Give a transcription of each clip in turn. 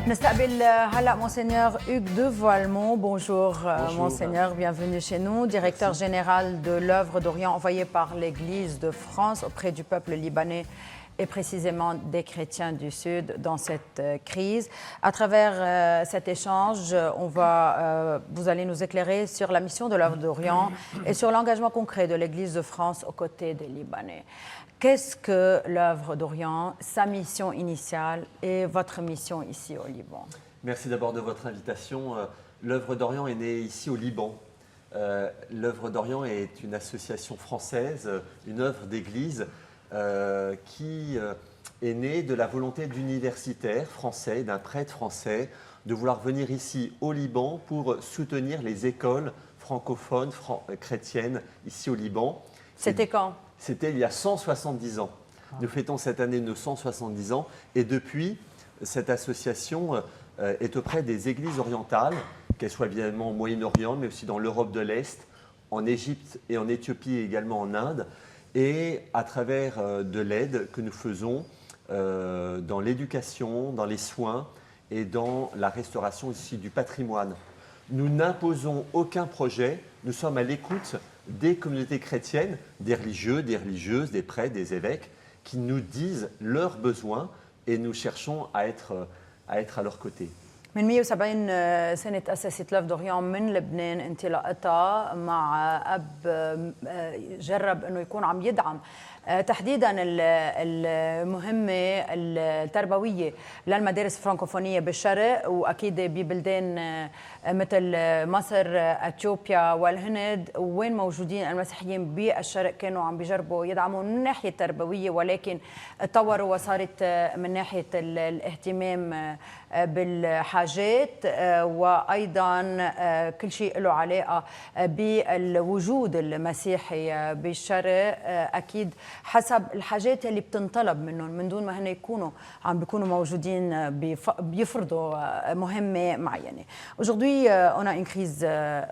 نستقبل هلا Monseigneur Hugues de Voilemont. Bonjour, Monseigneur, bienvenue chez nous, directeur général de l'œuvre d'Orient envoyée par l'Église de France auprès du peuple libanais et précisément des chrétiens du Sud dans cette crise. À travers cet échange, vous allez nous éclairer sur la mission de l'œuvre d'Orient et sur l'engagement concret de l'Église de France aux côtés des Libanais. Qu'est-ce que l'œuvre d'Orient, sa mission initiale et votre mission ici au Liban? Merci d'abord de votre invitation. L'œuvre d'Orient est née ici au Liban. L'œuvre d'Orient est une association française, une œuvre d'église qui est née de la volonté d'universitaires français, d'un prêtre français, de vouloir venir ici au Liban pour soutenir les écoles francophones chrétiennes ici au Liban. C'était quand? C'était il y a 170 ans. Nous fêtons cette année nos 170 ans et depuis, cette association est auprès des églises orientales, qu'elles soient évidemment au Moyen-Orient, mais aussi dans l'Europe de l'Est, en Égypte et en Éthiopie et également en Inde, et à travers de l'aide que nous faisons dans l'éducation, dans les soins et dans la restauration ici du patrimoine. Nous n'imposons aucun projet, nous sommes à l'écoute des communautés chrétiennes, des religieux, des religieuses, des prêtres, des évêques, qui nous disent leurs besoins et nous cherchons à être à leur côté. من 170 سنة تأسست لوف دوريون من لبنان انطلاقتها مع أب جرب أنه يكون عم يدعم تحديدا المهمة التربوية للمدارس الفرنكوفونية بالشرق وأكيد ببلدان مثل مصر، أثيوبيا والهند وين موجودين المسيحيين بالشرق كانوا عم بيجربوا يدعموا من الناحية التربوية ولكن تطوروا وصارت من ناحية الاهتمام بالحاجات وأيضا كل شيء له علاقة بالوجود المسيحي بالشرق أكيد حسب الحاجات اللي بتنطلب منهم من دون ما هن يكونوا عم بيكونوا موجودين بيفرضوا مهمة معينة. Aujourd'hui, on a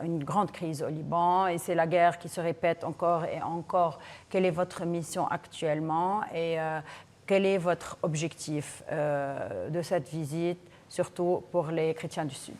une grande crise au Liban et c'est la guerre qui se répète encore et encore. Quelle est votre mission actuellement et quel est votre objectif de cette visite, surtout pour les chrétiens du Sud?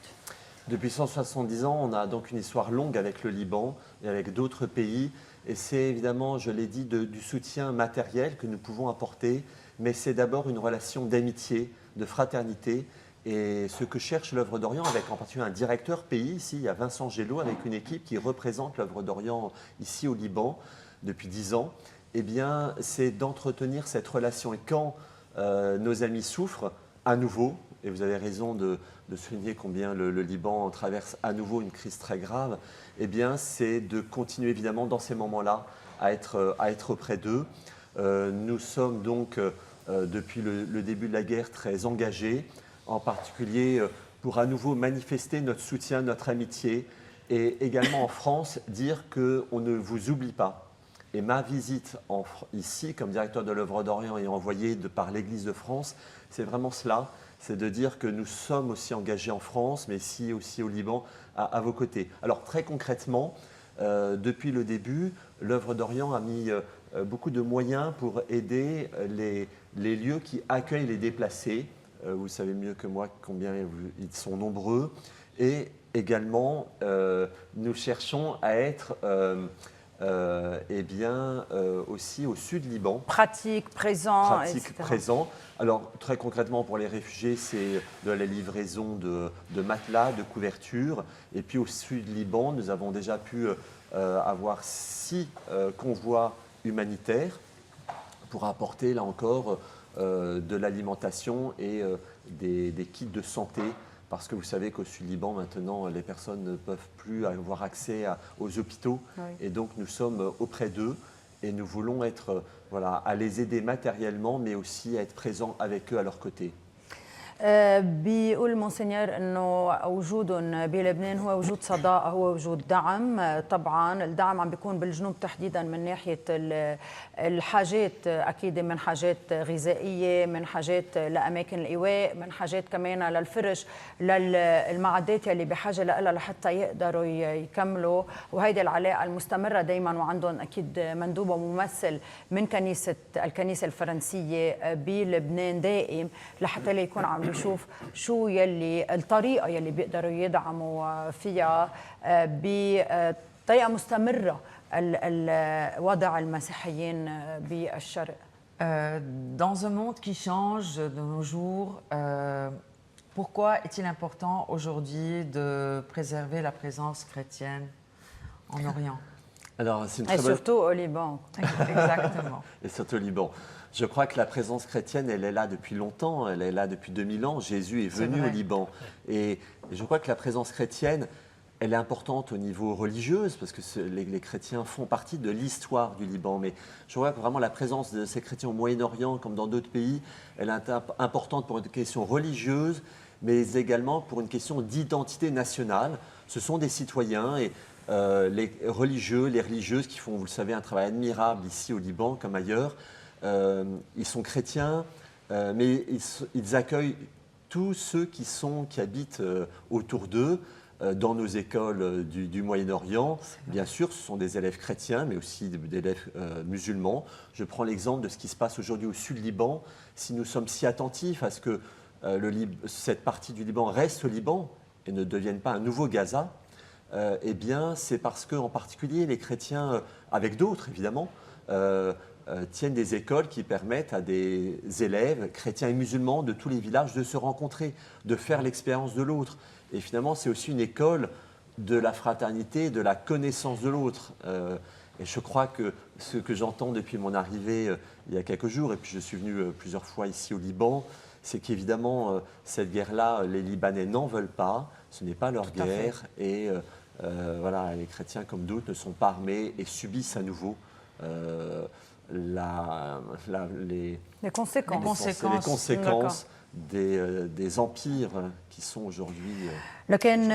Depuis 170 ans, on a donc une histoire longue avec le Liban et avec d'autres pays. Et c'est évidemment, je l'ai dit, du soutien matériel que nous pouvons apporter, mais c'est d'abord une relation d'amitié, de fraternité. Et ce que cherche l'œuvre d'Orient, avec en particulier un directeur pays, ici, il y a Vincent Gélo, avec une équipe qui représente l'œuvre d'Orient ici au Liban depuis 10 ans, eh bien, c'est d'entretenir cette relation. Et quand nos amis souffrent, à nouveau, et vous avez raison de souligner combien le Liban traverse à nouveau une crise très grave, eh bien, c'est de continuer évidemment dans ces moments-là à être auprès d'eux. Nous sommes donc, depuis le début de la guerre, très engagés, en particulier pour à nouveau manifester notre soutien, notre amitié, et également en France, dire qu'on ne vous oublie pas. Et ma visite ici, comme directeur de l'œuvre d'Orient et envoyé par l'Église de France, c'est vraiment cela, c'est de dire que nous sommes aussi engagés en France, mais ici aussi au Liban, à vos côtés. Alors très concrètement, depuis le début, l'œuvre d'Orient a mis beaucoup de moyens pour aider les lieux qui accueillent les déplacés. Vous savez mieux que moi combien ils sont nombreux. Et également, nous cherchons à être aussi au sud Liban. Pratique, présent, Pratique, présent. Alors, très concrètement, pour les réfugiés, c'est de la livraison de matelas, de couvertures. Et puis, au sud Liban, nous avons déjà pu avoir 6 convois humanitaires pour apporter, là encore, de l'alimentation et des kits de santé. Parce que vous savez qu'au Sud-Liban, maintenant, les personnes ne peuvent plus avoir accès aux hôpitaux. Oui. Et donc, nous sommes auprès d'eux et nous voulons être, à les aider matériellement, mais aussi à être présents avec eux à leur côté. بيقول مونسينيور انه وجودهم بلبنان هو وجود صداقه، هو وجود دعم. طبعا الدعم عم بيكون بالجنوب تحديدا من ناحيه الحاجات، اكيد من حاجات غذائيه، من حاجات لاماكن الايواء، من حاجات كمان للفرش، للمعدات اللي بحاجه لها لحتى يقدروا يكملوا. وهيدي العلاقه المستمره دائما، وعندهم اكيد مندوب وممثل من الكنيسه الفرنسيه بلبنان دائم لحتى يكون عم نشوف شو يلي الطريقة يلي بيقدروا يدعموا فيها بطريقة مستمرة وضع المسيحيين بالشرق. Dans un monde qui change de nos jours, pourquoi est-il important aujourd'hui de préserver la présence chrétienne en Orient? Alors, c'est une Et très bonne... surtout au Liban. Exactement. Et surtout au Liban. Je crois que la présence chrétienne, elle est là depuis longtemps, elle est là depuis 2000 ans. Jésus est venu au Liban. Et je crois que la présence chrétienne, elle est importante au niveau religieux, parce que les chrétiens font partie de l'histoire du Liban. Mais je crois que vraiment la présence de ces chrétiens au Moyen-Orient, comme dans d'autres pays, elle est importante pour une question religieuse, mais également pour une question d'identité nationale. Ce sont des citoyens et les religieux, les religieuses qui font, vous le savez, un travail admirable ici au Liban comme ailleurs. Ils sont chrétiens, mais ils accueillent tous ceux qui habitent autour d'eux. Dans nos écoles du Moyen-Orient, bien sûr, ce sont des élèves chrétiens, mais aussi des élèves musulmans. Je prends l'exemple de ce qui se passe aujourd'hui au sud Liban. Si nous sommes si attentifs à ce que cette partie du Liban reste au Liban et ne devienne pas un nouveau Gaza, eh bien, c'est parce qu'en particulier, les chrétiens, avec d'autres évidemment, tiennent des écoles qui permettent à des élèves chrétiens et musulmans de tous les villages de se rencontrer, de faire l'expérience de l'autre. Et finalement, c'est aussi une école de la fraternité, de la connaissance de l'autre. Et je crois que ce que j'entends depuis mon arrivée il y a quelques jours, et puis je suis venu plusieurs fois ici au Liban, c'est qu'évidemment, cette guerre-là, les Libanais n'en veulent pas, ce n'est pas leur guerre, et voilà, les chrétiens comme d'autres ne sont pas armés et subissent à nouveau les conséquences des empires qui sont aujourd'hui. لكن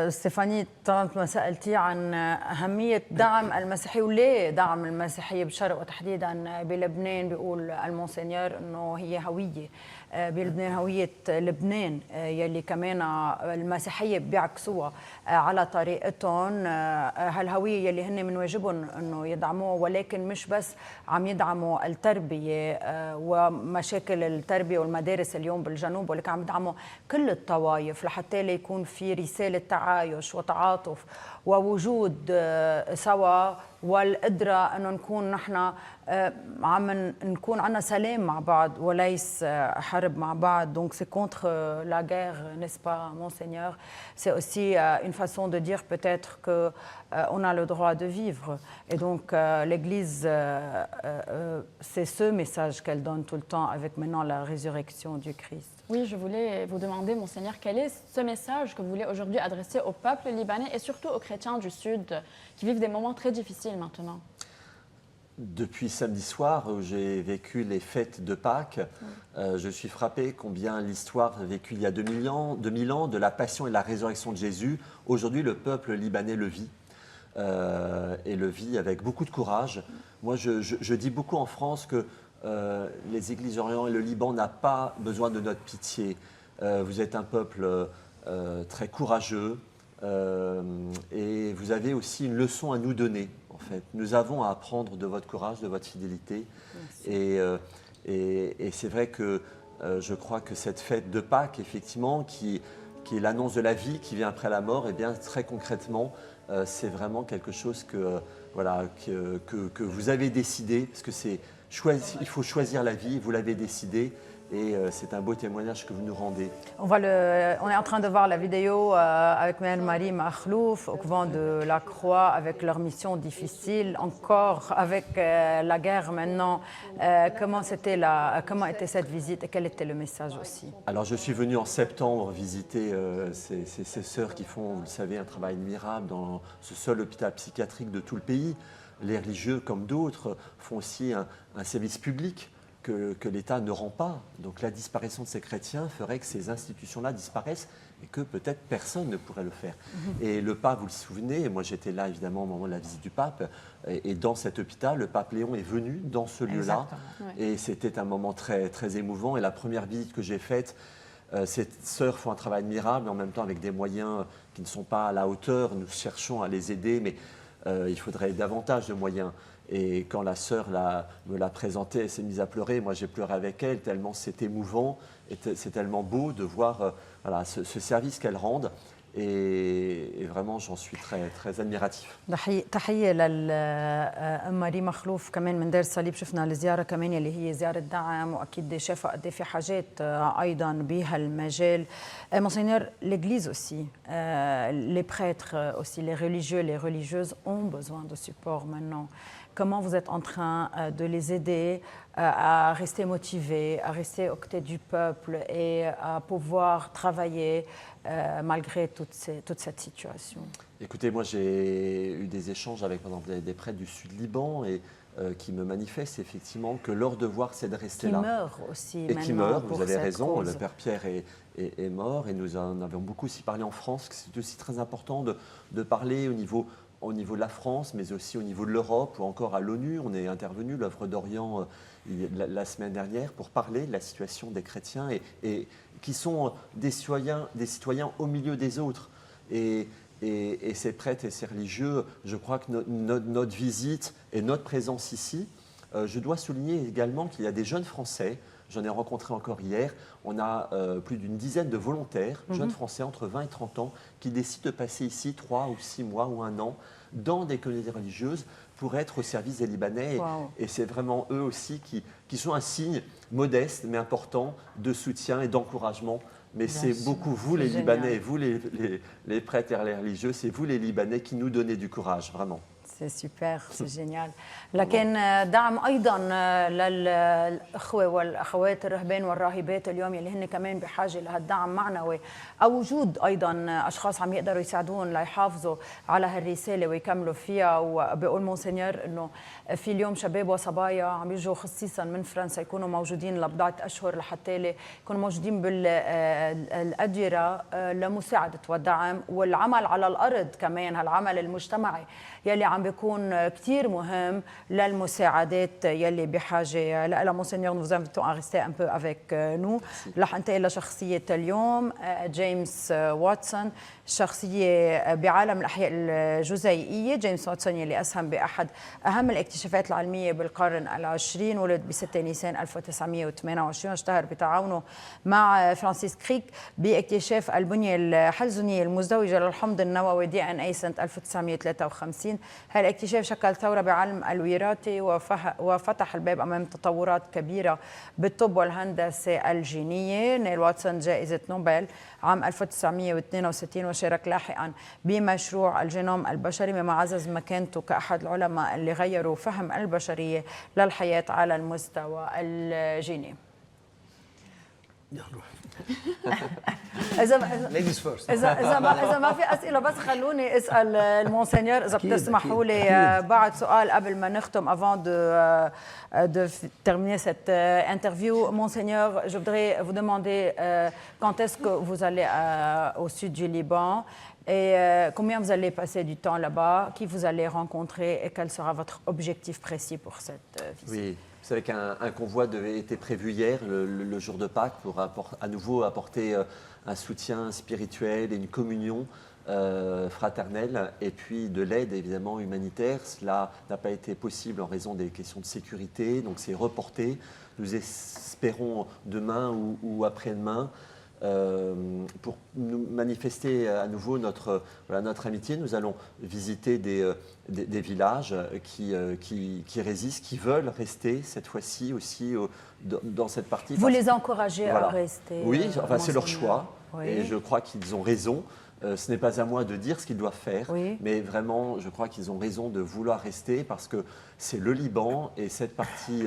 ستيفاني طالما ما سألتي عن أهمية دعم المسيحية وليه دعم المسيحية بالشرق وتحديدا بلبنان، بيقول المونسينيور إنه هي هوية بلبنان، هوية لبنان يلي كمان المسيحية بيعكسوها على طريقتهم، هالهوية يلي هن من واجبهم إنه يدعموها، ولكن مش بس عم يدعموا التربية ومشاكل التربية والمدارس اليوم بالجنوب، ولكن عم يدعموا كل الطوائف لحتى يكون في رسالة تعايش وتعاطف ووجود سوا، والقدرة أنه نكون نحن عم نكون عنا سلام مع بعض وليس حرب مع بعض. Donc c'est contre la guerre, n'est-ce pas, Monseigneur? C'est aussi une façon de dire peut-être que on a le droit de vivre. Et donc l'Église, c'est ce message qu'elle donne tout le temps avec maintenant la résurrection du Christ. Oui, je voulais vous demander, Monseigneur, quel est ce message que vous voulez aujourd'hui adresser au peuple libanais et surtout aux chrétiens du Sud qui vivent des moments très difficiles maintenant? Depuis samedi soir, où j'ai vécu les fêtes de Pâques, je suis frappé combien l'histoire vécue il y a 2000 ans de la passion et de la résurrection de Jésus, aujourd'hui le peuple libanais le vit. Et le vit avec beaucoup de courage. Moi, je dis beaucoup en France que les Églises d'Orient et le Liban n'ont pas besoin de notre pitié. Vous êtes un peuple très courageux et vous avez aussi une leçon à nous donner. En fait, nous avons à apprendre de votre courage, de votre fidélité. Et c'est vrai que je crois que cette fête de Pâques, effectivement, qui est l'annonce de la vie qui vient après la mort, et bien très concrètement, c'est vraiment quelque chose que vous avez décidé, parce que il faut choisir la vie, vous l'avez décidé, et c'est un beau témoignage que vous nous rendez. On est en train de voir la vidéo avec Mère Marie Makhlouf au couvent de la Croix avec leur mission difficile, encore avec la guerre maintenant. Comment était cette visite et quel était le message aussi? Alors je suis venu en septembre visiter ces sœurs qui font, vous le savez, un travail admirable dans ce seul hôpital psychiatrique de tout le pays. Les religieux, comme d'autres, font aussi un service public que l'État ne rend pas. Donc la disparition de ces chrétiens ferait que ces institutions-là disparaissent et que peut-être personne ne pourrait le faire. Et le pape, vous le souvenez, moi j'étais là évidemment au moment de la visite du pape, et dans cet hôpital, le pape Léon est venu dans ce lieu-là, et c'était un moment très, très émouvant. Et la première visite que j'ai faite, ces sœurs font un travail admirable, mais en même temps avec des moyens qui ne sont pas à la hauteur. Nous cherchons à les aider, mais il faudrait davantage de moyens. Et quand la sœur me l'a présentée, elle s'est mise à pleurer. Moi, j'ai pleuré avec elle, tellement c'est émouvant et c'est tellement beau de voir voilà, ce service qu'elle rende. Et vraiment, j'en suis très, très admiratif. تحية للأم ماري مخلوف كمان من دير الصليب. شفنا الزيارة كمان اللي هي زيارة دعم، وأكيد شافوا قد في حاجات أيضا بهالمجال. Monseigneur, l'Église aussi, les prêtres aussi, les religieux, les religieuses ont besoin de support maintenant. Comment vous êtes en train de les aider à rester motivés, à rester aux côtés du peuple et à pouvoir travailler malgré toute cette situation? Écoutez, moi j'ai eu des échanges avec par exemple, des prêtres du sud Liban et qui me manifestent effectivement que leur devoir c'est de rester là. Qui meurent aussi et maintenant. Qui meurent, pour vous avez cette raison, cause. le Père Pierre est mort et nous en avons beaucoup aussi parlé en France, que c'est aussi très important de parler au niveau de la France, mais aussi au niveau de l'Europe ou encore à l'ONU. On est intervenu, l'œuvre d'Orient, la semaine dernière pour parler de la situation des chrétiens et qui sont des citoyens au milieu des autres. Et ces prêtres et ces religieux, je crois que notre visite et notre présence ici, je dois souligner également qu'il y a des jeunes Français, j'en ai rencontré encore hier, on a plus d'une dizaine de volontaires, jeunes Français entre 20 et 30 ans, qui décident de passer ici 3 ou 6 mois ou 1 an dans des communautés religieuses pour être au service des Libanais. Wow. Et c'est vraiment eux aussi qui sont un signe modeste mais important de soutien et d'encouragement. Mais c'est beaucoup vous les Libanais, vous les prêtres et les religieux, c'est vous les Libanais qui nous donnez du courage, vraiment. C'est super, c'est génial. لكن دعم ايضا للاخوه والاخوات الرهبان والراهبات اليوم اللي هن كمان بحاجه لهالدعم معنوي، او وجود ايضا اشخاص عم يقدروا يساعدون ليحافظوا على هالرساله ويكملوا فيها. وبقول مونسينيور انه في اليوم شباب وصبايا عم يجوا خصيصا من فرنسا يكونوا موجودين لبضعه اشهر لحتى يكونوا موجودين بالاديره لمساعده والدعم والعمل على الارض كمان، هالعمل المجتمعي يلي عم بيكون كثير مهم للمساعدات يلي بحاجه لها. مونسينيور nous vous invitons à rester un peu avec nous. رح انتقل لشخصيه اليوم، جيمس واتسون، شخصيه بعالم الاحياء الجزيئيه. جيمس واتسون يلي اسهم باحد اهم الاكتشافات العلميه بالقرن العشرين، ولد ب 6 نيسان 1928، اشتهر بتعاونه مع فرانسيس كريك باكتشاف البنيه الحلزونيه المزدوجه للحمض النووي DNA سنه 1953. هالاكتشاف شكل ثوره بعلم الوراثه وفتح الباب امام تطورات كبيره بالطب والهندسه الجينيه. نيل واتسون جائزه نوبل عام 1962 وشارك لاحقا بمشروع الجينوم البشري، مما عزز مكانته كأحد العلماء اللي غيروا فهم البشرية للحياة على المستوى الجيني. إذا ما في أسئلة بس خلوني أسأل المونسينيور إذا بتسمحوا لي بعد سؤال قبل ما نختم avant de terminer cette interview. Monseigneur, je voudrais vous demander quand est-ce que vous allez au sud du Liban et combien vous allez passer du temps là-bas, qui vous allez rencontrer et quel sera votre objectif précis pour cette visite? Oui. Vous savez qu'un convoi était prévu hier, le jour de Pâques, pour à nouveau apporter un soutien spirituel et une communion fraternelle, et puis de l'aide évidemment humanitaire. Cela n'a pas été possible en raison des questions de sécurité, donc c'est reporté. Nous espérons demain ou après-demain pour nous manifester à nouveau notre amitié. Nous allons visiter des villages qui résistent, qui veulent rester cette fois-ci aussi dans cette partie. Vous les encouragez à rester? Oui, enfin, c'est leur choix, oui. Et je crois qu'ils ont raison. Ce n'est pas à moi de dire ce qu'ils doivent faire, oui. Mais vraiment, je crois qu'ils ont raison de vouloir rester parce que c'est le Liban et cette partie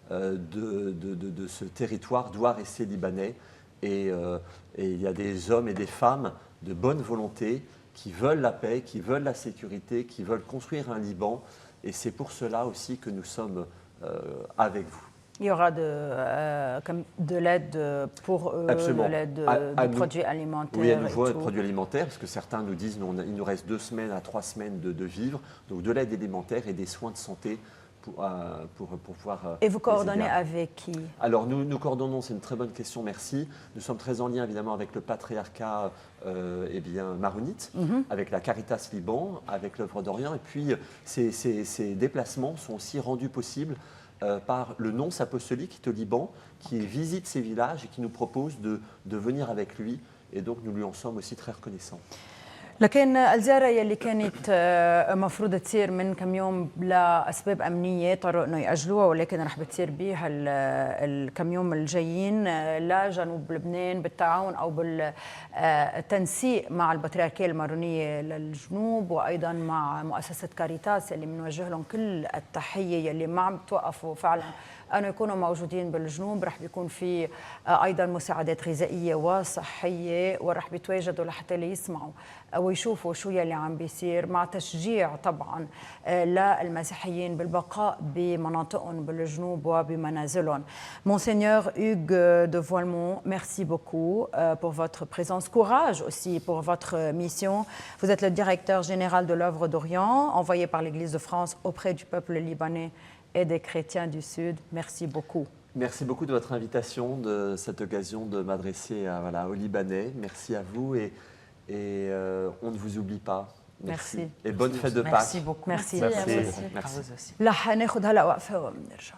de ce territoire doit rester libanais. Et il y a des hommes et des femmes de bonne volonté qui veulent la paix, qui veulent la sécurité, qui veulent construire un Liban. Et c'est pour cela aussi que nous sommes avec vous. Il y aura de l'aide pour eux, de l'aide de produits alimentaires. Oui, à nouveau, de produits alimentaires, parce que certains nous disent qu'il nous reste 2 semaines à 3 semaines de vivre. Donc de l'aide alimentaire et des soins de santé pour pouvoir... Et vous les coordonnez aider. avec qui? Alors nous coordonnons, c'est une très bonne question, merci. Nous sommes très en lien évidemment avec le patriarcat maronite, avec la Caritas Liban, avec l'œuvre d'Orient. Et puis ces déplacements sont aussi rendus possibles par le nonce apostolique au Liban qui visite ces villages et qui nous propose de venir avec lui. Et donc nous lui en sommes aussi très reconnaissants. لكن الزيارة يلي كانت مفروض تصير من كم يوم لأسباب أمنية اضطروا إنه يأجلوها ولكن رح بتصير بها الكم يوم الجايين لجنوب لبنان بالتعاون أو بالتنسيق مع البطريركية المارونية للجنوب وأيضا مع مؤسسة كاريتاس اللي بنوجه لهم كل التحية يلي ما عم توقفوا فعلا أنه يكونوا موجودين بالجنوب. رح بيكون في أيضا مساعدات غذائية وصحية ورح بيتواجدوا لحتى ليسمعوا ويشوفوا شو يلي عم بيصير مع تشجيع طبعا للمسيحيين بالبقاء بمناطقهم بالجنوب وبمنازلهم. Monseigneur Hugues de Voilemont, merci beaucoup pour votre présence. Courage aussi pour votre mission. Vous êtes le directeur général de l'œuvre d'Orient, envoyé par l'Église de France auprès du peuple libanais et des chrétiens du Sud. Merci beaucoup. Merci beaucoup de votre invitation, de cette occasion de m'adresser aux Libanais. Merci à vous et on ne vous oublie pas. Merci. Et bonne fête de Pâques. Merci beaucoup. Merci. Merci. Merci. À vous aussi. رح ناخذ هلا وقفه وبنرجع.